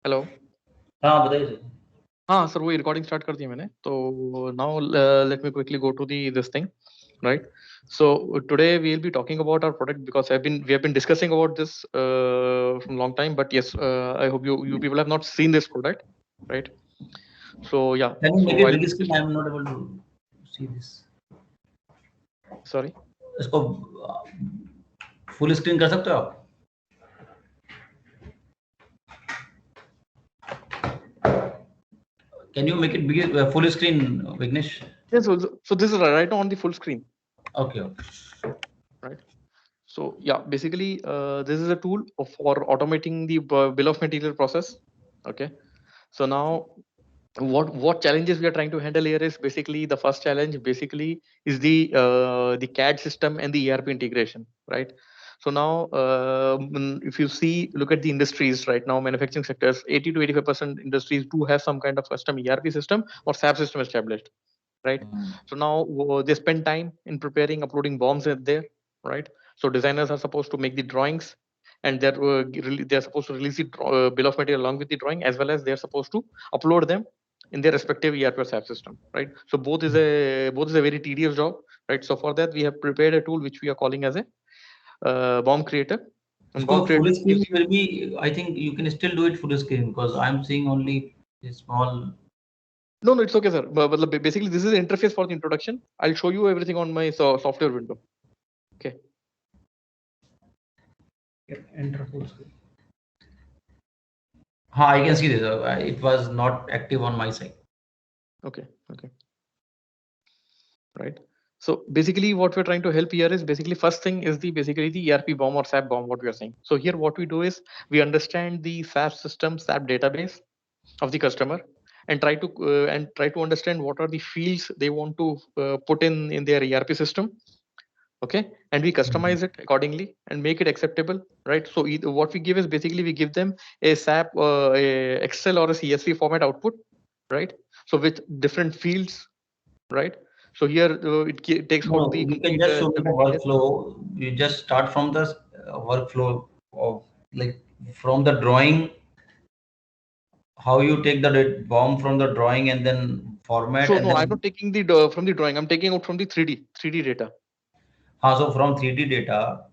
Hello. हाँ बताइए sir. हाँ सर, वही रिकॉर्डिंग स्टार्ट कर दी मैंने, तो now let me quickly go to the this thing, right? So today we'll be talking about our product because we have been discussing about this from long time, but yes, I hope you people have not seen this product, right? So yeah, Can you so make it I'll big screen? I am not able to see this. sorry. इसको full screen कर सकते हो आप? Can you make it big full screen, Vignesh? Yes, so this is right now on the full screen. Okay. Right. So yeah, basically this is a tool for automating the bill of material process. Okay. So now what challenges we are trying to handle here is basically the first challenge basically is the CAD system and the ERP integration, right? So now if you see, look at the industries right now, manufacturing sectors, 80 to 85% industries do have some kind of custom ERP system or SAP system established, right? So now they spend time in preparing, uploading bombs in there, right? So designers are supposed to make the drawings, and they're supposed to release the bill of material along with the drawing, as well as they're supposed to upload them in their respective ERP or SAP system, right? So both is a very tedious job, right? So for that we have prepared a tool which we are calling as a bomb creator. And इसको bomb full creator screen gives you, will be, I think you can still do it full screen because I am seeing only a small. no, it's okay, sir. But basically this is the interface for the introduction. I'll show you everything on my software window. Okay. Enter full screen. हाँ, I can see this. It was not active on my side. Okay. Right. So basically what we're trying to help here is basically first thing is basically the ERP bomb or SAP bomb, what we are saying. So here what we do is we understand the SAP system, SAP database of the customer, and try to understand what are the fields they want to put in their ERP system. Okay, and we customize it accordingly and make it acceptable, right? So what we give is basically we give them a SAP, a Excel or a CSV format output, right? So with different fields, right? So here it takes out No, the you can complete just show me the different details. workflow. You just start from the workflow of like from the drawing, how you take the bomb from the drawing and then format So and no, I'm then. not taking from the drawing. I'm taking out from the 3D data. So from 3D data,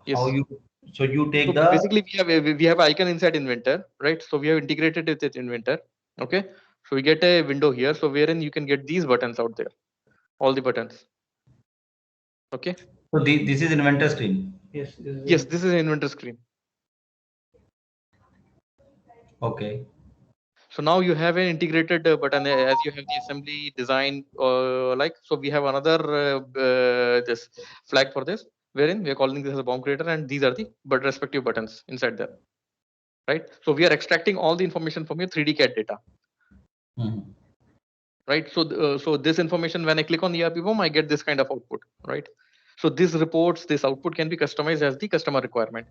Yes. how you, so you take So the. basically we have icon inside Inventor, right? So we have integrated it with Inventor. Okay. So we get a window here. So wherein you can get these buttons out there, all the buttons. Okay. So this is Inventor screen. Yes. Yes, this is an Inventor screen. Okay. So now you have an integrated button as you have the assembly design, like, so we have another this flag for this, wherein we are calling this as a bomb creator, and these are the respective buttons inside there, right? So we are extracting all the information from your 3D CAD data. Right. So so this information, when I click on the ERP bomb, I get this kind of output, right? So this output can be customized as the customer requirement.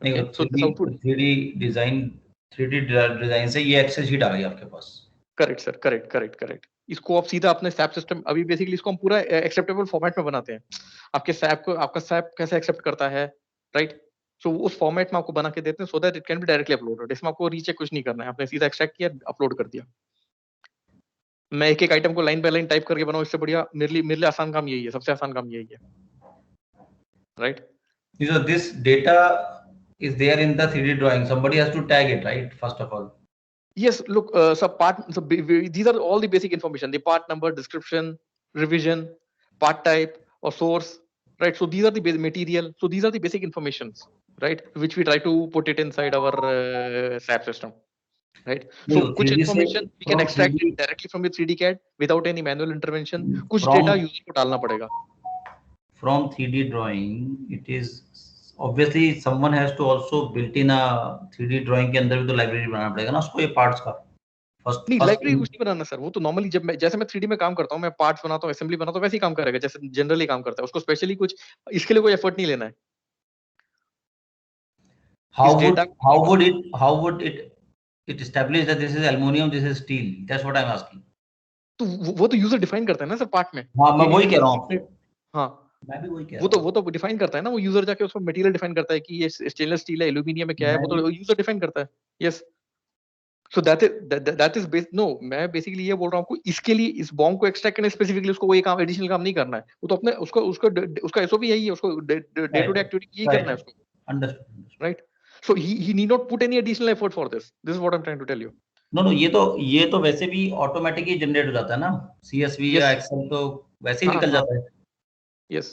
Okay. So this output 3D design से ये Excel sheet आ गई आपके पास. Correct sir, correct. इसको आप सीधा अपने SAP system, अभी basically इसको हम पूरा एक्सेप्टेबल फॉर्मेट में बनाते हैं. आपके सैप को, आपका सैप कैसे एक्सेप्ट करता है, राइट? सो उस फॉर्मेट में आपको बना के देते हैं, so that it can be directly uploaded. इसमें आपको रीचेक कुछ नहीं करना है, आपने सीधा एक्सट्रैक्ट किया, अपलोड कर दिया. मैं एक आइटम को लाइन बाय लाइन टाइप करके बनाऊं, इससे बढ़िया मेरे लिए आसान काम यही है, सबसे आसान काम यही है, right? So this data is there in the 3D drawing. Somebody has to tag it, right? First of all. Yes, look, these are all the basic information: the part number, description, revision, part type or source, right? So these are the material. So these are the basic informations, right? Which we try to put it inside our SAP system, right? So कुछ information we can extract it directly from the 3D CAD without any manual intervention. कुछ data user को डालना पड़ेगा. From 3D drawing, it is obviously someone has to also built in a 3D drawing के अंदर भी तो library बनाना पड़ेगा ना उसको, ये पार्ट्स का. नहीं, लाइब्रेरी कुछ नहीं बनाना सर. वो तो नॉर्मली जैसे मैं 3D में काम करता हूँ, मैं पार्ट्स बनाता हूँ, असेंबली बनाता हूँ, वैसे ही काम करेगा जैसे जनरली काम करता है. उसको स्पेशली कुछ इसके लिए कोई एफर्ट नहीं लेना है. How would it establish that this is aluminum, this is steel? That's what I'm asking. तो वो तो यूजर डिफाइन करता है ना सर पार्ट में. हाँ, मैं वही कह रहा हूँ. हाँ, मैं भी वही कह वो रहा हूँ। तो डिफाइन करता है ना, वो यूजर जाके उसको मटेरियल डिफाइन करता है कि ये स्टेनलेस स्टील है, एल्यूमिनियम है, क्या है, वो तो यूजर डिफाइन करता है। Yes, so that is base no, मैं बेसिकली ये बोल रहा हूँ आपको, इसके लिए इस बॉम्ब को एक्सट्रैक्ट करने स्पेसिफिकली उसको कोई काम एडिशनल काम नहीं करना है, वो तो अपने उसको उसको उसका एसओपी यही है, उसको डे टू डे एक्टिविटी यही करना है उसको, understood. Right? So he need not put any additional effort for this is what I am trying to tell you. No, ये तो वैसे भी ऑटोमेटिक ही जनरेट हो जाता है ना, CSV या एक्सेल तो वैसे ही निकल जाता है। यस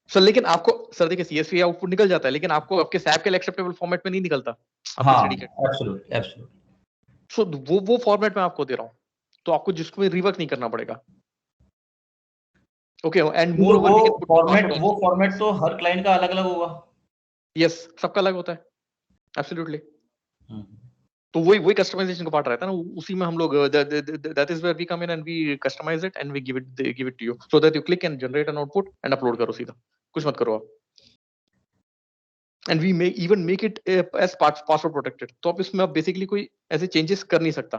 सर, लेकिन आपको सर देखिए CSV आउटपुट निकल जाता है, लेकिन आपको आपके SAP के एक्सेप्टेबल फॉर्मेट में नहीं निकलता आपके हाँ, 3D के। Absolutely absolutely. सो वो फॉर्मेट में आपको दे रहा हूँ, तो आपको जिसको रिवर्क नहीं करना पड़ेगा। Okay, and moreover we can put वो फॉर्मेट तो हर क्लाइंट का अलग अलग होगा। यस, सबका अलग होता है, एब्सोल्युटली। तो वही कस्टमाइजेशन का पार्ट रहता है ना, उसी में हम लोग that is where we come in and we customise it and we give it to you so that you click and generate an output and upload करो सीधा, कुछ मत करो आप। And we make it as password protected, तो आप इसमें basically कोई ऐसे चेंजेस कर नहीं सकता।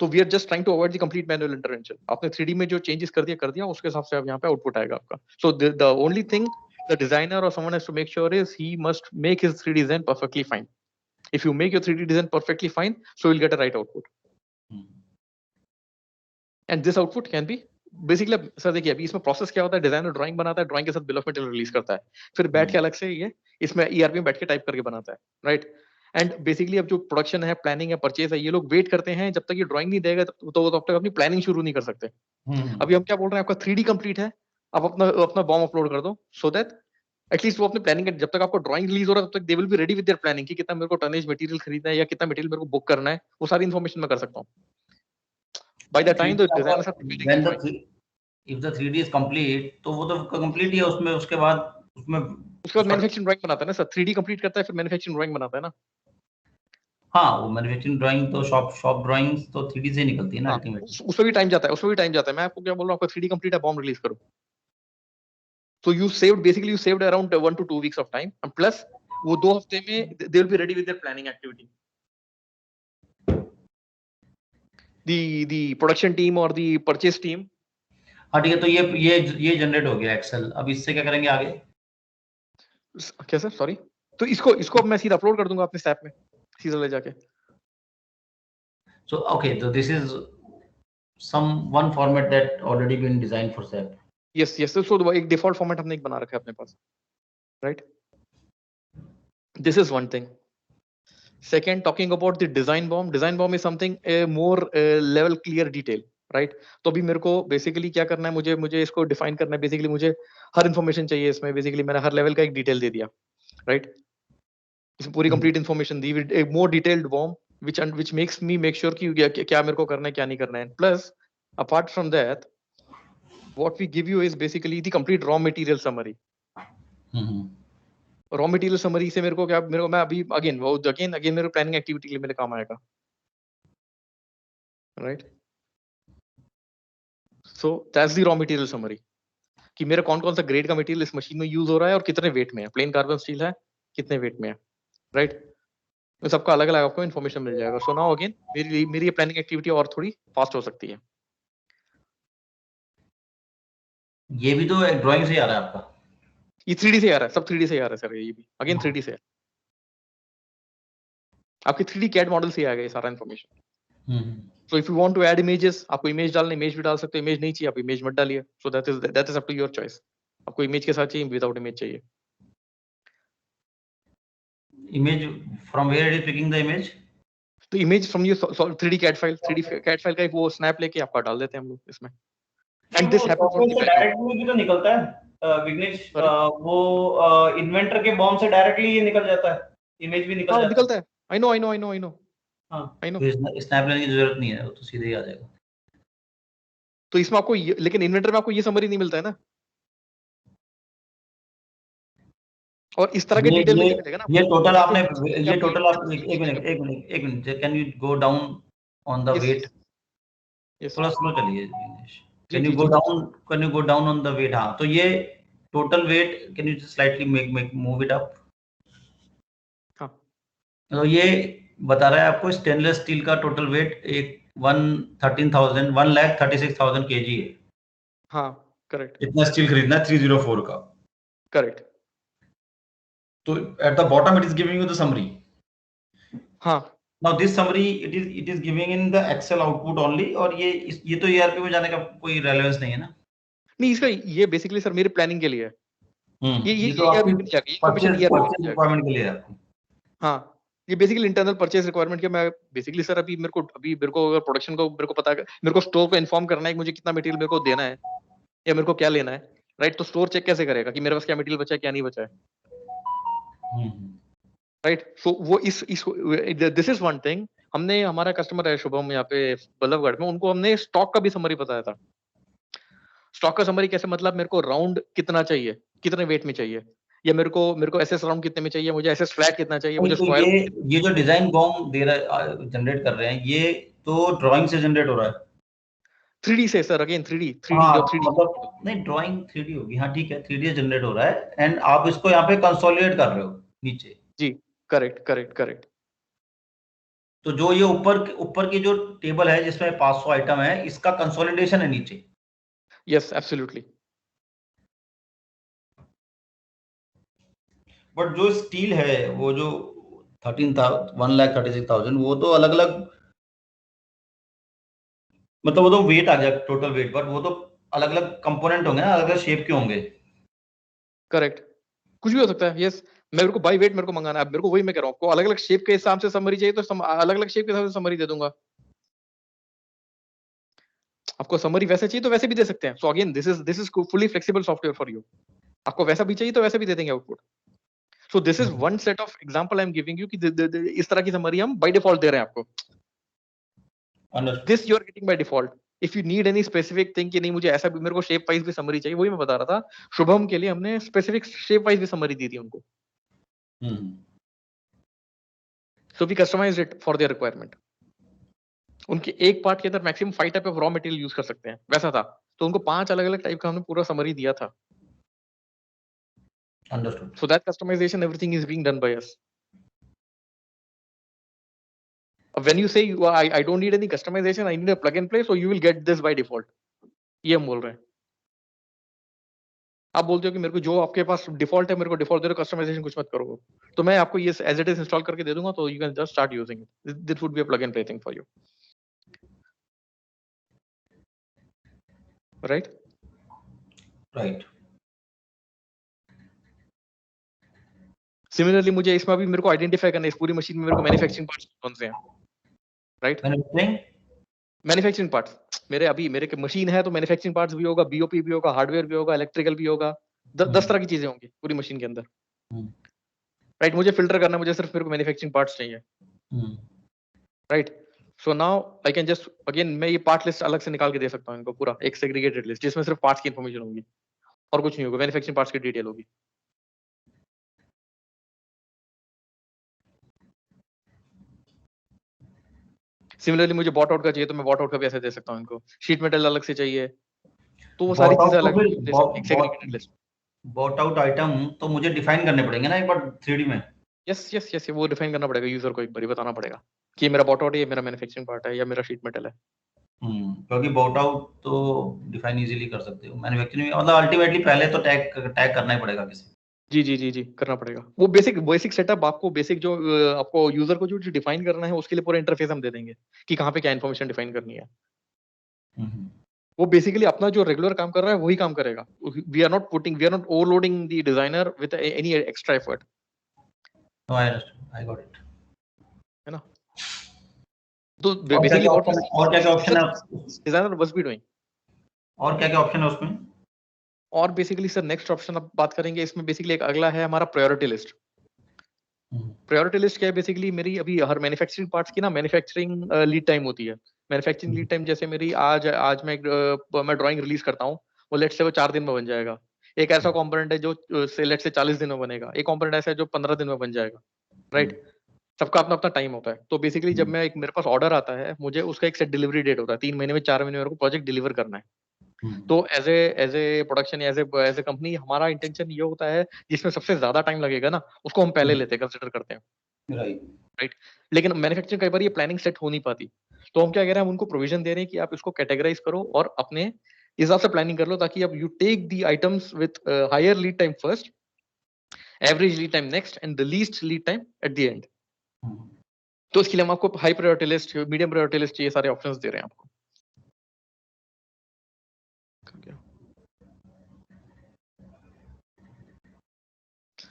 तो we are just trying to avoid the complete manual intervention. आपने 3D में जो चेंजेस कर दिया, उसके हिसाब से अब यहाँ पे आउटपुट आएगा आपका। So the only thing the designer और someone has to make sure is he must make his 3D design perfectly fine. If you make your 3D design perfectly fine, so you'll get a right output. And this output can be basically, sir देखिए अभी इसमें process क्या होता है, designer drawing बनाता है, drawing के साथ बिल ऑफ मटेरियल रिलीज करता है, फिर बैठ के अलग से ये इसमें ERP में बैठ के टाइप करके बनाता है, राइट? एंड बेसिकली अब जो प्रोडक्शन है, प्लानिंग है, परचेज है, ये लोग वेट करते हैं जब तक ये ड्राइंग नहीं देगा तो वो तब तक अपनी प्लानिंग शुरू नहीं कर सकते। अभी हम क्या बोल रहे हैं, आपका 3D कंप्लीट है, आप अपना बॉम्ब अपलोड कर दो, सो दैट एटलीस्ट वो अपने प्लानिंग, जब तक आपको ड्राइंग रिलीज हो रहा है तब तक they will be ready with their planning कि कितना मेरे को टनेज मटेरियल खरीदना है या कितना मटेरियल मेरे को बुक करना है, वो सारी इन्फॉर्मेशन मैं कर सकता हूँ। By the time the designers are preparing, if the 3D is complete, तो वो तो कंप्लीट ही है, उसमें उसके बाद मैन्युफैक्चरिंग ड्राइंग बनाता है ना सर, 3D कंप्लीट करता है फिर मैन्युफैक्चरिंग ड्राइंग बनाता है ना। हाँ, वो मैन्युफैक्चरिंग ड्राइंग तो शॉप ड्राइंग्स तो 3D से निकलती है ना अल्टीमेटली। उसमें भी टाइम जाता है, मैं आपको क्या बोल रहा हूँ, आपका 3D कंप्लीट है, बॉम्ब रिलीज करो। So you saved around 1 to 2 weeks of time, and plus वो 2 हफ्ते में they will be ready with their planning activity. The production team or the purchase team. हाँ ठीक है, तो ये जनरेट हो गया एक्सेल, अब इससे क्या करेंगे आगे? क्या सर, सॉरी? तो इसको अब मैं सीधा अपलोड कर दूंगा अपने SAP में सीधा ले जाके। So okay, so this is one format that already been designed for SAP. Yes, so एक डिफॉल्ट फॉर्मेट हमने एक बना रखा है अपने पास, right? This is one thing. Second, talking about the design bomb is something a more level clear detail, right? तो अभी मेरे को बेसिकली क्या करना है, मुझे इसको डिफाइन करना है। बेसिकली मुझे हर इन्फॉर्मेशन चाहिए इसमें, बेसिकली मैंने हर लेवल का एक डिटेल दे दिया, राइट? इसमें पूरी complete information the, A more detailed bomb which makes me make sure कि क्या मेरे को करना है, क्या नहीं करना है। Plus apart from that, what we give you is basically the complete raw material summary. Raw material summary से मेरे को मैं अभी अगेन मेरे प्लानिंग एक्टिविटी के लिए मेरे काम आएगा, right? So that's the raw material summary कि मेरा कौन सा ग्रेड का मटेरियल इस मशीन में यूज हो रहा है और कितने वेट में है, प्लेन कार्बन स्टील है कितने वेट में है, राइट? तो सबका अलग अलग आपको इन्फॉर्मेशन मिल जाएगा। सो नाउ अगेन मेरी ये प्लानिंग एक्टिविटी और थोड़ी फास्ट हो सकती है। ये भी तो एक ड्राइंग से आ रहा है आपका? ये 3D से आ रहा है, सब 3D से आ रहा है सर, ये भी अगेन 3D से है, आपके 3D कैड मॉडल से आएगा ये सारा information. So if you want to add images, आपको इमेज डालना, इमेज भी डाल सकते हो, इमेज नहीं चाहिए आप इमेज मत डालिए। So that is up to your choice, आपको इमेज के साथ चाहिए, विदाउट इमेज चाहिए। Image, from where it is picking the image? तो image from your 3D CAD file का एक वो स्नैप लेके आपका डाल देते हैं हम लोग इसमें। And this happens on the directly भी तो निकलता है विघ्नेश, वो इन्वेंटर के बॉम्ब से डायरेक्टली ये निकल जाता है, इमेज भी निकलता है। आई नो हाँ, आई नो। स्नैप लेने की जरूरत नहीं है, वो तो सीधे ही आ जाएगा। तो इसमें आपको लेकिन इन्वेंटर में आपको ये समरी नहीं मिलता है ना, और इस तरह के डिटेल में नहीं मिलेगा ना। ये टोटल आपने आप एक minute can you go down on the weight? थोड़ा स्लो चलिए Vignesh. Can you go down on the weight? हाँ, तो ये total weight, can you slightly make move it up? हाँ, तो ये बता रहा है आपको स्टेनलेस स्टील का टोटल वेट 1,36,000 kg है। हाँ, करेक्ट इतना स्टील खरीदना है 304 का। करेक्ट। तो at the bottom it is giving you the summary. हाँ now this summary it is giving in the Excel output only, और ये तो ईआरपी में जाने का कोई रेलेवेंस नहीं है ना। नहीं, इसका ये बेसिकली सर मेरे प्लानिंग के लिए है। ये तो आपकी ERP में नहीं जाएगा, ये इन्फॉर्मेशन ERP में परचेज जाएगा। रिक्वायरमेंट के लिए है आपकी। हाँ, ये बेसिकली इंटरनल परचेज रिक्वायरमेंट के मैं बेसिकली सर अभी मेरे को अगर प्रोडक्शन को मेरे को पता है, मेरे को स्टोर को इन्फॉर्म करना है कि मुझे कितना मटेरियल मेरे को देना है या मेरे को क्या लेना है, राइट? तो स्टोर चेक कैसे करेगा कि मेरे पास क्या मटेरियल बचा है क्या नहीं बचा है, राइट? सो वो इस दिस इज वन थिंग। हमने हमारा कस्टमर है शुभम यहाँ पे बल्लभगढ़ में, उनको हमने स्टॉक का भी समरी बताया था। स्टॉक का समरी कैसे, मतलब मेरे को राउंड कितना चाहिए, कितने वेट में चाहिए, या मेरे को एसएस राउंड कितने में चाहिए, मुझे एसएस फ्लैट कितना चाहिए, मुझे तो स्क्वायर। ये जो डिजाइन बॉम्ब दे रहा है, जनरेट कर रहे हैं, ये तो ड्राइंग से जनरेट हो रहा है। 3D से सर, अगेन 3D हाँ, जो 3D मतलब नहीं, ड्राइंग 3D होगी, हाँ ठीक है, 3D जनरेट हो रहा है, एंड आप इसको यहाँ पे कंसोलिडेट कर रहे हो नीचे। जी करेक्ट करेक्ट करेक्ट। तो जो ये ऊपर की जो टेबल है जिसमें 500 आइटम है, इसका कंसोलिडेशन है नीचे। Yes absolutely. बट जो स्टील है वो जो 1,36,000, वो तो अलग अलग, मतलब वो तो वेट आ गया टोटल वेट, बट वो तो अलग अलग कंपोनेंट होंगे ना, अलग अलग शेप के होंगे। करेक्ट, कुछ भी हो सकता है। यस, मेरे को बाई वेट मेरे को मंगाना है, मेरे को वही मैं कह रहा हूँ, आपको अलग अलग शेप के हिसाब से समरी चाहिए तो अलग अलग शेप के हिसाब से समरी दे दूंगा। आपको समरी वैसे चाहिए तो वैसे भी दे सकते हैं। So again this is fully flexible software for you. आपको वैसा भी चाहिए तो वैसे भी दे देंगे output. So this is one set of example I am giving you कि इस तरह की समरी हम बाय डिफॉल्ट दे रहे हैं आपको। This you are getting by default. If you need any specific thing कि नहीं मुझे ऐसा भी, मेरे को शेप वाइज भी समरी चाहिए, वही मैं बता रहा था। शुभम के लिए हमने स्पेसिफिक शेप वाइज भी समरी दी थी उनको। So we customised it for their requirement. उनके एक पार्ट के अंदर maximum 5 type of raw material use कर सकते हैं, वैसा था। तो उनको 5 अलग अलग टाइप का हमने पूरा समरी दिया था। Understood. So that customization, everything is being done by us. When you say I don't need any customization, I need a plug and play, so you will get this by default. ये हम बोल रहे हैं। आप बोलते हो कि मेरे को जो आपके पास डिफॉल्ट है मेरे को डिफॉल्ट दे दो, कस्टमाइजेशन कुछ मत करो, तो मैं आपको ये एज इट इज इंस्टॉल करके दे दूंगा, तो you can just start using it. This would be a plug and play thing for you, right? Right. Similarly मुझे इसमें अभी मेरे को आइडेंटिफाई करना है इस पूरी मशीन में मेरे को मैन्युफैक्चरिंग पार्ट्स कौन से हैं, राइट? मैन्युफैक्चरिंग पार्ट्स मेरे मशीन है तो मैन्युफैक्चरिंग पार्ट्स भी होगा, बीओपी भी होगा, हार्डवेयर भी होगा, इलेक्ट्रिकल भी होगा, 10 तरह की चीजें होंगी पूरी मशीन के अंदर, राइट? मुझे फिल्टर करना, मुझे सिर्फ मेरे को मैन्युफैक्चरिंग पार्ट्स चाहिए, right? So now I can just again मैं ये पार्ट लिस्ट अलग से निकाल के दे सकता हूँ इनको, पूरा एक सेग्रीगेटेड लिस्ट जिसमें सिर्फ पार्ट्स की इन्फॉर्मेशन होगी और कुछ नहीं होगा, मैन्युफैक्चरिंग पार्ट्स की डिटेल होगी। सिमिलरली मुझे बॉट आउट का चाहिए तो मैं बॉट आउट का भी ऐसे दे सकता हूँ इनको। शीट मेटल अलग से चाहिए तो वो सारी चीजें अलग दे सकते हैं, एक segregated list. Bought out item तो मुझे डिफाइन करने पड़ेंगे ना एक बार 3D में। यस यस यस, वो डिफाइन करना पड़ेगा यूजर को, एक बार बताना पड़ेगा कि मेरा बॉट आउट है, ये मेरा मैन्युफैक्चरिंग पार्ट है या मेरा शीट मेटल है। क्योंकि बॉट आउट तो डिफाइन इजीली कर सकते हो, मैन्युफैक्चरिंग मतलब अल्टीमेटली पहले तो टैग करना ही पड़ेगा किसी। जी जी जी जी, करना पड़ेगा। वो बेसिक सेटअप आपको, बेसिक जो आपको यूजर को जो डिफाइन करना है उसके लिए पूरा इंटरफेस हम दे देंगे कि कहाँ पे क्या इन्फॉर्मेशन डिफाइन करनी है। वो बेसिकली अपना जो रेगुलर काम कर रहा है वही काम करेगा। We are not overloading the designer with any extra effort. I understand, I got it, है ना? तो बेसिकली और क्या क्या ऑप्शन है डिजाइनर बस बी डूइंग। और क्या क्या ऑप्शन है उसमें? और बेसिकली सर नेक्स्ट ऑप्शन अब बात करेंगे इसमें, बेसिकली एक अगला है हमारा प्रायोरिटी लिस्ट। प्रायोरिटी लिस्ट क्या है? बेसिकली मेरी अभी हर मैन्युफैक्चरिंग पार्ट्स की ना मैन्युफैक्चरिंग लीड टाइम होती है। मैन्युफैक्चरिंग लीड टाइम जैसे मेरी आज मैं ड्राइंग रिलीज करता हूँ, वो लेट से वो 4 दिन में बन जाएगा। एक ऐसा कंपोनेंट है जो से लेट से 40 दिन में बनेगा, एक कंपोनेंट ऐसा है जो 15 दिन में बन जाएगा, राइट? सबका अपना अपना टाइम होता है। तो बेसिकली जब मैं मेरे पास ऑर्डर आता है, मुझे उसका एक सेट डिलीवरी डेट होता है, 3 महीने में 4 महीने मेरे को प्रोजेक्ट डिलीवर करना है। तो as a production as a company हमारा इंटेंशन ये होता है जिसमें सबसे ज्यादा टाइम लगेगा ना उसको हम पहले लेते हैं, कंसिडर करते हैं, राइट? लेकिन मैन्युफैक्चरिंग कई बार ये प्लानिंग सेट हो नहीं पाती, तो हम क्या कह रहे हैं, हम उनको प्रोविजन दे रहे हैं कि आप इसको कैटेगराइज करो और अपने हिसाब से प्लानिंग कर लो ताकि अब you take the items with higher lead time first, average lead time next and the least lead time at the end. तो इसके लिए हम आपको high priority list, medium priority list, ये सारे ऑप्शंस दे रहे हैं आपको।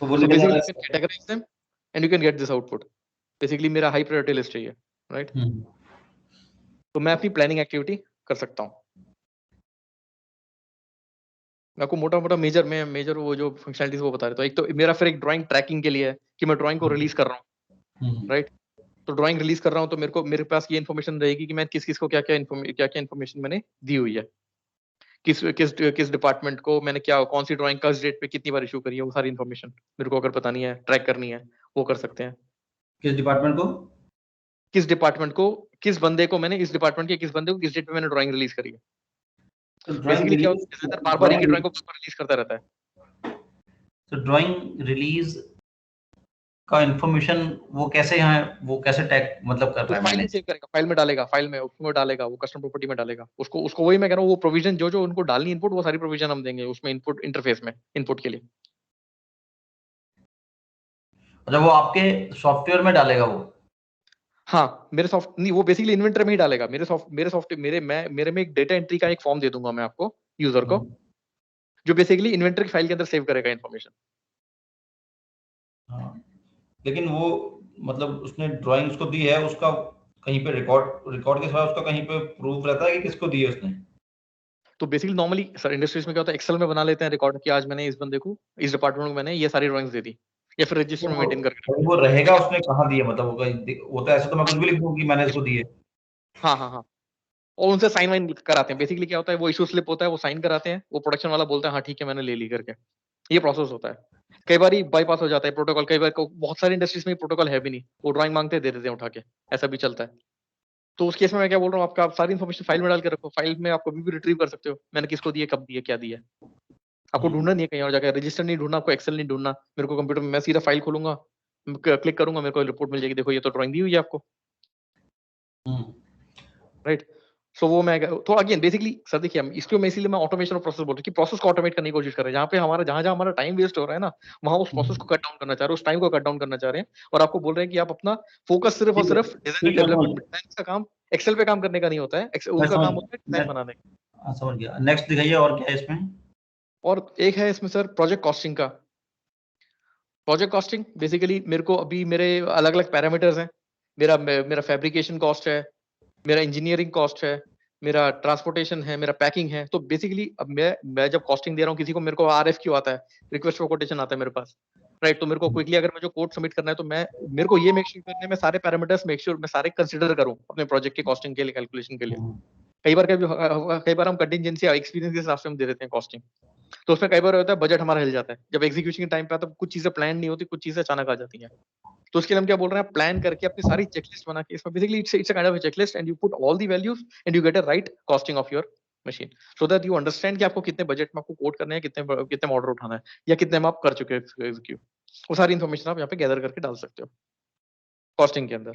तो वो So निकल basically जाता you can categorize them and you can get this output. Basically मेरा हाई प्रायोरिटी लिस्ट चाहिए, राइट? तो मैं अपनी प्लानिंग एक्टिविटी कर सकता हूँ। मैं आपको मोटा मोटा मेजर वो जो फंक्शनलिटीज वो बता रहे, तो एक तो मेरा फिर एक ड्राइंग ट्रैकिंग के लिए है कि मैं ड्राइंग को रिलीज कर रहा हूँ, राइट? तो ड्राइंग रिलीज कर रहा हूँ तो मेरे पास ये इन्फॉर्मेशन रहेगी कि मैं किस को क्या क्या इन्फॉर्मेशन मैंने दी हुई है, किस डिपार्टमेंट को मैंने क्या, कौन सी ड्राइंग किस डेट पे कितनी बार इशू करी है, वो सारी इन्फॉर्मेशन मेरे को अगर पता नहीं है, ट्रैक करनी है, वो कर सकते हैं। किस डिपार्टमेंट को, किस बंदे को मैंने, इस डिपार्टमेंट के किस बंदे को किस डेट पे मैंने ड्राइंग रिलीज करी है। तो बेसिकली क्या होता है, बार-बार एक ही ड्राइंग को रिलीज करता रहता है। तो ड्राइंग रिलीज का इंफॉर्मेशन वो कैसे टैग मतलब कर रहा है, फाइल में सेव करेगा, फाइल में डालेगा, फाइल में उसमें डालेगा, वो कस्टम प्रॉपर्टी में डालेगा उसको वही मैं कह रहा हूँ, वो प्रोविजन जो उनको डालनी इनपुट, वो सारी प्रोविजन हम देंगे उसमें इनपुट इंटरफेस में, इनपुट के लिए। अच्छा, वो आपके सॉफ्टवेयर में डालेगा वो? हाँ, मेरे सॉफ्ट नहीं, वो बेसिकली इन्वेंटर में ही डालेगा। मेरे में एक डेटा एंट्री का एक फॉर्म दे दूंगा मैं आपको, यूजर को, जो बेसिकली इन्वेंटर की फाइल के अंदर सेव करेगा इन्फॉर्मेशन। हाँ, लेकिन वो मतलब उसने ड्राइंग्स को दी है, उसका कहीं पे रिकॉर्ड के साथ उसका कहीं पे प्रूफ रहता है कि किसको दी है उसने? तो बेसिकली नॉर्मली सर इंडस्ट्रीज में क्या होता है, एक्सेल में बना लेते हैं रिकॉर्ड कि आज मैंने इस बंदे को, इस डिपार्टमेंट को मैंने ये सारी ड्राइंग्स दे दी, या फिर रजिस्टर में मेंटेन करके। वो रहेगा उसने कहाँ दी है, मतलब वो तो ऐसे तो मैं कुछ भी लिख दूं कि मैंने इसको दी है। हाँ, और उनसे साइन वाइन कराते हैं। बेसिकली क्या होता है, वो इशू स्लिप होता है, वो साइन कराते हैं, वो प्रोडक्शन वाला बोलता है हाँ ठीक है मैंने ले ली करके। ये प्रोसेस होता है। कई बार बाईपास हो जाता है प्रोटोकॉल, कई बार बहुत सारी इंडस्ट्रीज में प्रोटोकॉल है भी नहीं, वो ड्राइंग मांगते हैं, दे देते हैं उठा के, ऐसा भी चलता है। तो उस केस में मैं क्या बोल रहा हूँ, आप सारी इन्फॉर्मेशन फाइल में डाल के रखो, फाइल में आप कभी भी रिट्रीव कर सकते हो, मैंने किसको दिया, कब दिया, क्या दिया। आपको ढूंढना नहीं है कहीं और जाकर, रजिस्टर नहीं ढूंढना, आपको एक्सेल नहीं ढूंढना, मेरे को कंप्यूटर में मैं सीधा फाइल खोलूंगा, क्लिक करूंगा, मेरे को रिपोर्ट मिल जाएगी, देखो ये तो ड्राइंग दी हुई है आपको, राइट? सो वो मैं तो अगेन बेसिकली सर देखिए, हम इसको मैं इसीलिए मैं ऑटोमेशन और प्रोसेस बोल रहा हूँ कि प्रोसेस को ऑटोमेट करने की कोशिश कर रहे हैं, जहाँ पे हमारा जहाँ हमारा टाइम वेस्ट हो रहा है ना, वहाँ उस प्रोसेस को कट डाउन करना चाह रहे हैं, उस टाइम को कट डाउन करना चाह रहे हैं, और आपको बोल रहे हैं कि आप अपना फोकस सिर्फ और सिर्फ डिजाइन डेवलपमेंट, डिजाइन का काम एक्सेल पे काम करने का नहीं होता है, उनका काम होता है डिजाइन बनाने का। समझ गया। नेक्स्ट दिखाइए, और क्या है इसमें? और एक है इसमें सर प्रोजेक्ट कॉस्टिंग का। प्रोजेक्ट कॉस्टिंग बेसिकली मेरे को अभी मेरे अलग अलग पैरामीटर्स हैं, मेरा फैब्रिकेशन कॉस्ट है, मेरा इंजीनियरिंग कॉस्ट है, मेरा ट्रांसपोर्टेशन है, मेरा पैकिंग है। तो बेसिकली अब मैं जब कॉस्टिंग दे रहा हूँ किसी को, मेरे को RFQ आता है, रिक्वेस्ट फॉर कोटेशन आता है मेरे पास, राइट? तो मेरे को क्विकली अगर मैं जो कोड सबमिट करना है, तो मेरे को ये मेक श्योर करने में सारे पैरामीटर्स मेक श्योर मैं सारे कंसीडर करूँ अपने प्रोजेक्ट के कॉस्टिंग के लिए, कैलकुलेशन के लिए। कई बार हम कंटिजेंसी एक्सपीरियंस के हिसाब से हम दे देते हैं कॉस्टिंग, तो उसमें कई बार होता है बजट हमारा हिल जाता है, जब एग्जीक्यूशन के टाइम पे आता है कुछ चीजें प्लान नहीं होती, कुछ चीजें अचानक आ जाती हैं। तो उसके लिए हम क्या बोल रहे हैं, प्लान करके अपनी सारी चेकलिस्ट बना के, इसमें basically it's a kind of checklist and you put all the values and you get a right costing of your machine, so that you understand कि आपको कितने बजट में आपको कोड करने हैं, कितने ऑर्डर उठाना है, या कितने में आप कर चुके हैं एग्जीक्यूट। वो सारी इन्फॉर्मेशन आप यहाँ पे गैदर करके डाल सकते हो कॉस्टिंग के अंदर।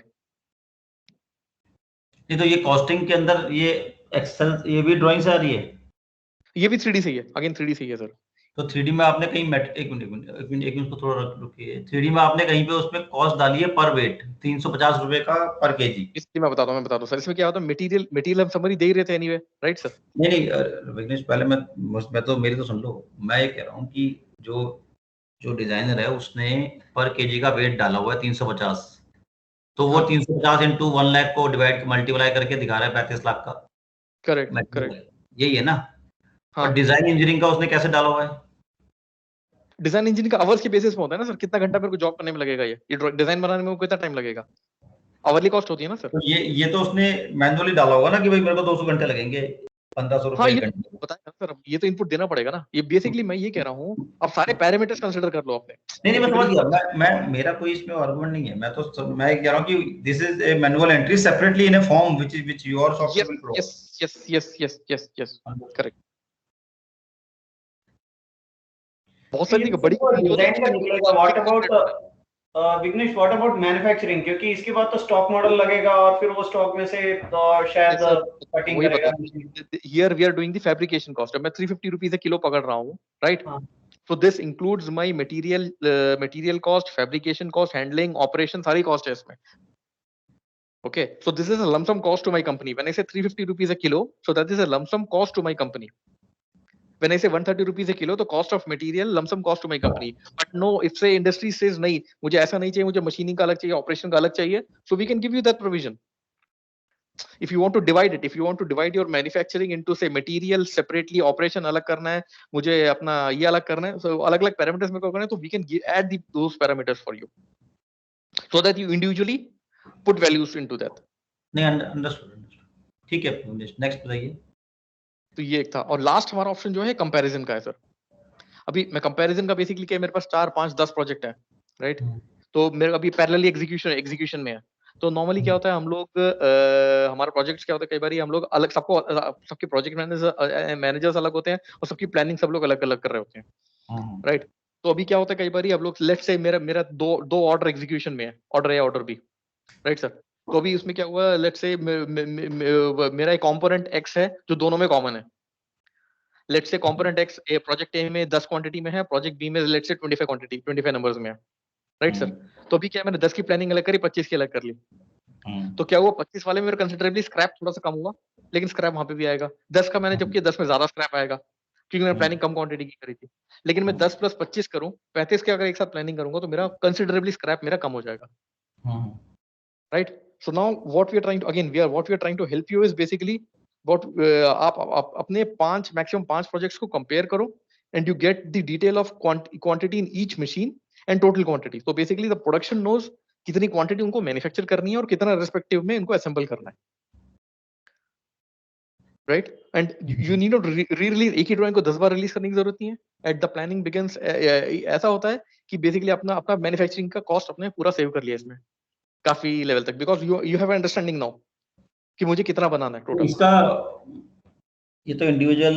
ये तो ये कॉस्टिंग के अंदर ये एक्सेल, ये भी ड्राइंग से आ रही है? ये भी 3D से ही है, अगेन 3D से ही है सर। तो 3D में आपने कहीं एक मिनट को थोड़ा रुकिए। 3D में आपने कहीं पे उसमें कॉस्ट डाली है पर वेट 350 रुपए का पर केजी। इसलिए मैं बताता हूँ सर, इसमें क्या होता है, मटेरियल हम समरी दे ही रहे थे एनीवे, राइट सर? नहीं विघ्नेश, पहले मैं तो मेरी तो सुन लो। मैं ये कह रहा हूँ कि जो डिजाइनर है उसने पर केजी का वेट डाला हुआ है 350, तो वो 350 इंटू 1 लाख को मल्टीप्लाई करके दिखा रहा है 35 लाख का। करेक्ट, यही है ना? हाँ। और डिजाइन इंजीनियरिंग का उसने कैसे डाला हुआ है? डिजाइन इंजीनियरिंग का आवर्स के बेसिस पे होता है ना सर, कितना घंटा मेरे को जॉब करने में लगेगा, ये डिजाइन बनाने में कितना टाइम लगेगा, आवरली कॉस्ट होती है ना सर। तो ये तो उसने मैनुअली डाला होगा ना कि भाई मेरे को 200 घंटे लगेंगे, 1500 हाँ, रुपए ये घंटे। बताया सर, अब ये तो इनपुट देना पड़ेगा ना, ये बेसिकली मैं ये कह रहा हूँ, अब सारे पैरामीटर्स कंसीडर कर लो आपने। नहीं, मैं समझ गया। मैं मेरा कोई इसमें आर्गुमेंट नहीं है। मैं कह रहा हूँ कि this is a manual entry separately in a form which your software will provide. Yes, correct. बहुत सारी बड़ी डिजाइन का निकलेगा। What about Vignesh, what about manufacturing? क्योंकि इसके बाद तो स्टॉक मॉडल लगेगा और फिर वो स्टॉक में से शायद कटिंग वही करेगा। बता, here we are doing the fabrication cost. अब मैं 350 रुपीज किलो पकड़ रहा हूँ, राइट? हाँ, So this includes my material cost, fabrication cost, handling, operation, सारी cost है इसमें. Okay, so this is a lump sum cost to my company. When I say 350 rupees a kilo, so that is a lump sum cost to my company. When I say 130 rupees a kilo, the cost of material lump sum cost to my company. But no, if say industry says नहीं, मुझे ऐसा नहीं चाहिए, मुझे machining का अलग चाहिए, operation का अलग चाहिए, so we can give you that provision. If you want to divide it, if you want to divide your manufacturing into say material separately, operation अलग करना है, मुझे अपना ये अलग करना है, so अलग अलग parameters मेरे को करना है, तो we can add those parameters for you, so that you individually put values into that. नहीं, अंडरस्टूड, ठीक है। नेक्स्ट बताइए। तो ये एक था, और लास्ट हमारा ऑप्शन जो है कंपैरिजन का है सर। अभी मैं कंपैरिजन का बेसिकली क्या है, मेरे पास 4, 5, 10 प्रोजेक्ट है, राइट? तो मेरे अभी पैरेलली एग्जीक्यूशन में है। तो नॉर्मली क्या होता है, हम लोग हमारा प्रोजेक्ट्स क्या होता है, कई बार हम लोग अलग, सबके प्रोजेक्ट मैनेजर्स अलग होते हैं और सबकी प्लानिंग सब लोग अलग अलग कर रहे होते हैं, राइट? तो अभी क्या होता है, कई बार हम लोग लेट्स से मेरा दो ऑर्डर एग्जीक्यूशन में है, ऑर्डर ए ऑर्डर बी, राइट सर? तो अभी उसमें क्या हुआ, लेट्स से मेरा एक कंपोनेंट एक्स है जो दोनों में कॉमन है। Let's say component x project A में 10 क्वांटिटी में है, प्रोजेक्ट बी में लेट्स से 25 क्वांटिटी 25 नंबर्स में है, राइट सर? तो अभी क्या, मैंने 10 की प्लानिंग अलग करी, 25 की अलग कर ली। तो क्या हुआ, 25 वाले में मेरा कंसिडरेबली स्क्रैप थोड़ा सा कम हुआ, लेकिन स्क्रैप वहां पे भी आएगा। 10 का मैंने जब किया, 10 में ज्यादा स्क्रैप आएगा, क्योंकि मैंने प्लानिंग कम क्वांटिटी की करी थी। लेकिन मैं 10 + 25 करूं, 35 के अगर एक साथ प्लानिंग करूंगा, तो मेरा कंसिडरेबली स्क्रैप मेरा कम हो जाएगा, right? So now what we are trying to, again we are trying to help you is basically what आप अपने 5 मैक्सिमम 5 प्रोजेक्ट्स को कंपेयर करो, and you get the detail of quantity in each machine and total quantity. तो basically the production knows कितनी quantity उनको manufacture करनी है और कितना रिस्पेक्टिव में इनको असेंबल करना है, right? And you need not re-release, एक ही ड्राइंग को 10 बार रिलीज करने की जरूरत नहीं है। एट द प्लानिंग बिगिंस, ऐसा होता है कि बेसिकली अपना अपना मैन्युफैक्चरिंग का कॉस्ट अपने पूरा सेव कर लिया इसमें काफी लेवल तक, because you have understanding now कि मुझे कितना बनाना है टोटल। इसका ये तो इंडिविजुअल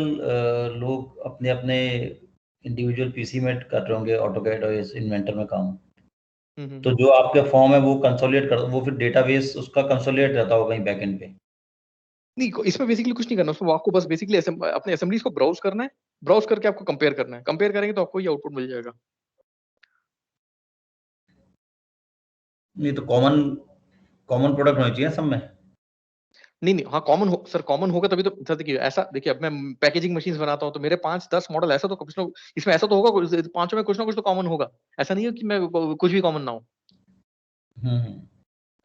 लोग अपने अपने इंडिविजुअल पीसी में कर रहे होंगे ऑटोकैड और इस इन्वेंटर में काम। तो जो आपके फॉर्म है वो कंसोलिडेट कर, वो फिर डेटाबेस उसका कंसोलिडेट रहता होगा कहीं बैकएंड पे। नहीं, इसमें बेसिकली कुछ नहीं करना, उसमें आपको बस बेसिकली अपने असेंबलीज को ब्राउज करना है, ब्राउज करके आपको कंपेयर करना है, कंपेयर करेंगे तो आपको ये आउटपुट मिल जाएगा। नहीं तो कॉमन कॉमन प्रोडक्ट होना चाहिए सब में। नहीं, हाँ कॉमन हो सर, कॉमन होगा तभी तो सर। देखिए ऐसा, देखिए अब मैं पैकेजिंग मशीन्स बनाता हूँ, तो मेरे 5-10 मॉडल ऐसा तो कुछ ना, इसमें ऐसा तो होगा, पांचों में कुछ ना कुछ तो कॉमन होगा। ऐसा नहीं है कि मैं कुछ भी कॉमन ना हो।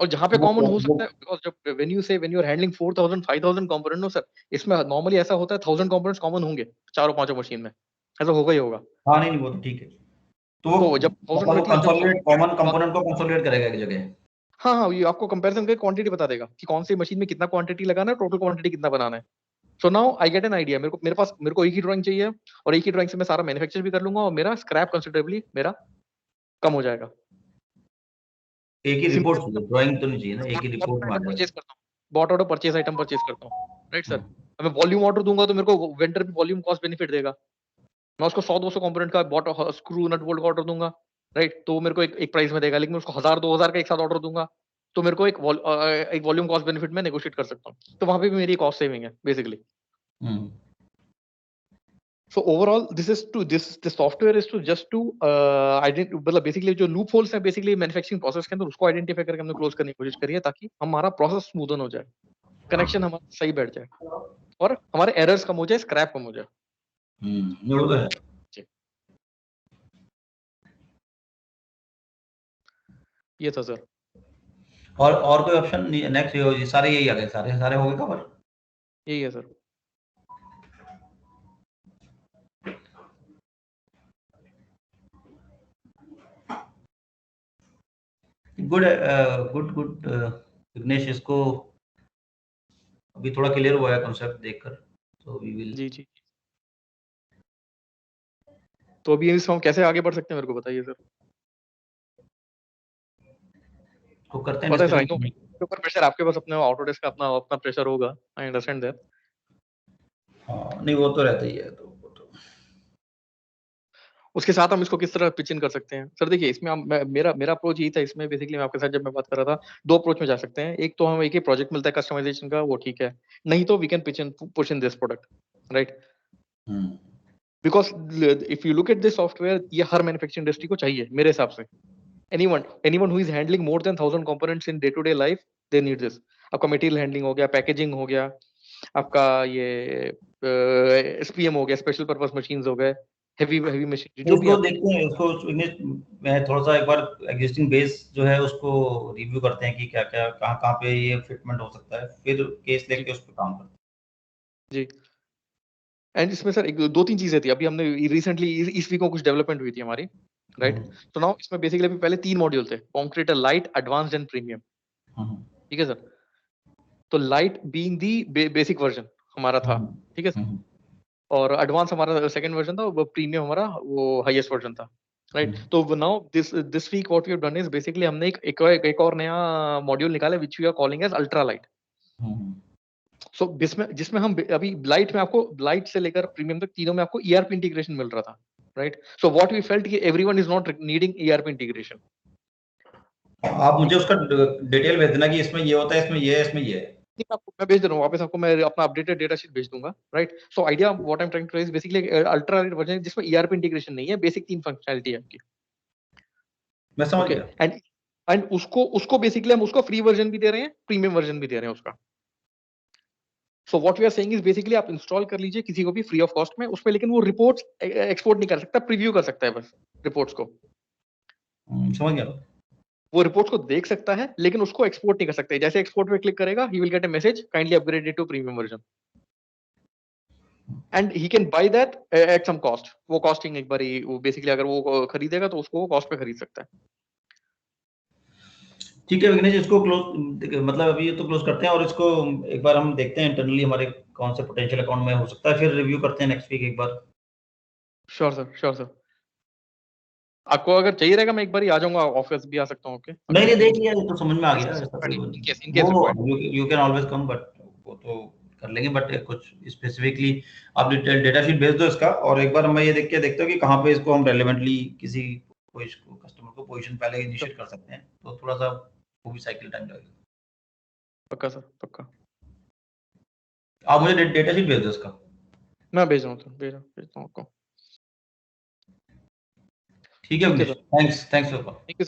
और जहाँ पे कॉमन हो सकता है, बिकॉज जब when you are handling 4000 5000 component, no sir, इसमें नॉर्मली ऐसा होता है 1000 कंपोनेंट्स कॉमन होंगे चारों पांचों मशीन में, ऐसा होगा ही होगा। हाँ नहीं वो तो ठीक है। तो जब 1000 मतलब मशीन, कंसोलिडेट कॉमन कंपोनेंट को कंसोलिडेट करेगा एक जगह। हाँ, ये आपको कंपैरिजन करके क्वांटिटी बता देगा कि कौन सी मशीन में कितना क्वांटिटी लगाना है, टोटल क्वांटिटी कितना बनाना है। So now I get an idea, मेरे को एक ही ड्राइंग चाहिए, और एक ही ड्राइंग से मैं सारा मैन्युफैक्चर भी कर लूंगा, और मेरा स्क्रैप कंसिडरेबली मेरा कम हो जाएगा। एक ही रिपोर्ट चाहिए, ड्राइंग तो नहीं चाहिए ना, एक ही रिपोर्ट में आ जाए। परचेज करता हूँ, bought order purchase item purchase करता हूँ, राइट सर? मैं वॉल्यूम ऑर्डर दूंगा तो मेरे को वेंडर भी वॉल्यूम कॉस्ट बेनिफिट देगा। मैं उसको 100-200 कंपोनेंट का बॉट स्क्रू नट बोल्ट का ऑर्डर दूंगा, राइट? तो मेरे को एक प्राइस में देगा। लेकिन मैं उसको 1000-2000 का एक साथ ऑर्डर दूंगा, तो मेरे को एक वॉल्यूम कॉस्ट बेनिफिट में नेगोशिएट कर सकता हूँ। तो वहां पे भी मेरी कॉस्ट सेविंग है basically. So overall, this software is to just to मतलब बेसिकली जो लूप होल्स है बेसिकली मैन्युफैक्चरिंग प्रोसेस के अंदर, उसको आइडेंटिफाई करके हमने क्लोज करने की कोशिश करी है, ताकि हमारा प्रोसेस स्मूदन हो जाए, कनेक्शन हमारा सही बैठ जाए, और हमारे एरर्स कम हो जाए, स्क्रैप कम हो जाए। वो तो है। ये था सर। और कोई ऑप्शन नहीं? नेक्स्ट सारे यही आ गए, सारे हो गए कवर। यही है सर। गुड गुड विघ्नेश, इसको अभी थोड़ा क्लियर हुआ है कॉन्सेप्ट देखकर, तो वी विल। जी। तो अभी इसमें हम कैसे आगे बढ़ सकते हैं, मेरे को बताइए सर। तो करते हैं पता है सर, आई नो डिस्कशन। के ऊपर प्रेशर, आपके पास अपने ऑटोडेस्क का अपना अपना प्रेशर होगा, आई अंडरस्टैंड दैट। हाँ नहीं वो तो रहता ही है। तो उसके साथ हम इसको किस तरह पिच इन कर सकते हैं? सर देखिए, इसमें हम मेरा अप्रोच यही था इसमें, बेसिकली मैं आपके साथ जब मैं बात कर रहा था, 2 अप्रोच में जा सकते हैं। एक तो हम एक ही प्रोजेक्ट मिलता है कस्टमाइजेशन का, वो ठीक है। नहीं तो we can push in this product, right? Because if you look at this software, ये हर मैन्युफैक्चरिंग इंडस्ट्री को चाहिए मेरे हिसाब से। Anyone who is handling more than 1000 components in day to day life, they need this. आपका material handling हो गया, पैकेजिंग हो गया, आपका ये एसपीएम हो गया, स्पेशल पर्पस मशीन्स हो गए, हेवी मशीन जो भी इसको आप देखते हैं, इसको मैं थोड़ा सा एक बार एग्जिस्टिंग बेस जो है उसको रिव्यू करते हैं कि क्या क्या कहाँ पे ये फिटमेंट हो सकता है, फिर केस लेके उस पर काम करते हैं। जी। एंड इसमें सर एक 2-3 चीजें थी, अभी हमने रिसेंटली इस वीक को कुछ डेवलपमेंट हुई थी हमारी, राइट? तो नाउ इसमें बेसिकली अभी पहले 3 मॉड्यूल थे, कॉन्क्रीटर, लाइट, एडवांस्ड एंड प्रीमियम। ठीक है सर? तो light being the basic version हमारा था, ठीक है सर? और एडवांस हमारा सेकंड वर्जन था, वो प्रीमियम हमारा वो हाईएस्ट वर्जन था, राइट? तो now this week what we have done is basically हमने एक और नया मॉड्यूल निकाला which we are calling as ultra light. So जिसमें हम अभी लाइट में आपको, लाइट से लेकर प्रीमियम तक तीनों में आपको ईआरपी इंटीग्रेशन मिल रहा था, right? So what we felt कि everyone is not needing ERP integration. आप मुझे उसका डिटेल भेज देना कि इसमें ये होता है, इसमें ये है, इसमें ये है। आपको मैं भेज दे रहा हूँ वापस, आपको मैं अपना अपडेटेड डेटा शीट भेज दूंगा, right? So idea what I am trying two is basically ultra light version जिसमें ईआरपी इंटीग्रेशन नहीं है, बेसिक 3 फंक्शनैलिटी है आपकी। मैं समझ ओके, गया। एंड उसको बेसिकली हम उसको फ्री वर्जन भी दे रहे हैं, प्रीमियम वर्जन भी दे रहे हैं उसका। So what we are saying is basically आप इंस्टॉल कर लीजिए किसी को भी फ्री ऑफ कॉस्ट में, उसमें लेकिन वो रिपोर्ट्स एक्सपोर्ट नहीं कर सकता, प्रीव्यू कर सकता है बस रिपोर्ट्स को। समझ गया। वो रिपोर्ट्स को देख सकता है लेकिन उसको एक्सपोर्ट नहीं कर सकते। जैसे एक्सपोर्ट पे क्लिक करेगा, he will get a message, kindly upgrade it to premium version, and he can buy that at some cost. वो कॉस्टिंग एक बार ही वो बेसिकली अगर वो खरीदेगा तो उसको वो कॉस्ट पे खरीद सकता है। ठीक है विघ्नेश, इसको क्लोज, मतलब अभी ये तो क्लोज करते हैं और इसको एक बार हम देखते हैं इंटरनली हमारे कौन से पोटेंशियल अकाउंट में हो सकता है, फिर रिव्यू करते हैं नेक्स्ट वीक एक बार। Sure sir, sure sir. आपको अगर चाहिए रहेगा मैं एक बार ही आ जाऊंगा, ऑफिस भी आ सकता हूँ। ओके, नहीं नहीं, देख लिया, ये तो समझ में आ गया, ऐसा कोई इन केस रिक्वायर्ड। वो you can always come, but वो तो कर लेंगे, बट कुछ स्पेसिफिकली आप डेटा शीट भेज दो इसका, और एक बार मैं ये देख के देखता हूँ कि कहाँ पे इसको हम रेलेवेंटली किसी को इसको कस्टमर को पोजीशन पहले इनिशिएट कर सकते हैं, तो थोड़ा सा वो भी साइकिल टाइम लगेगा। पक्का सर, पक्का। आप मुझे डेटा शीट भेज दो इसका। मैं भेज रहा हूँ सर, भेजता हूँ आपको। ठीक है Vignesh, thanks for call. Thank you sir.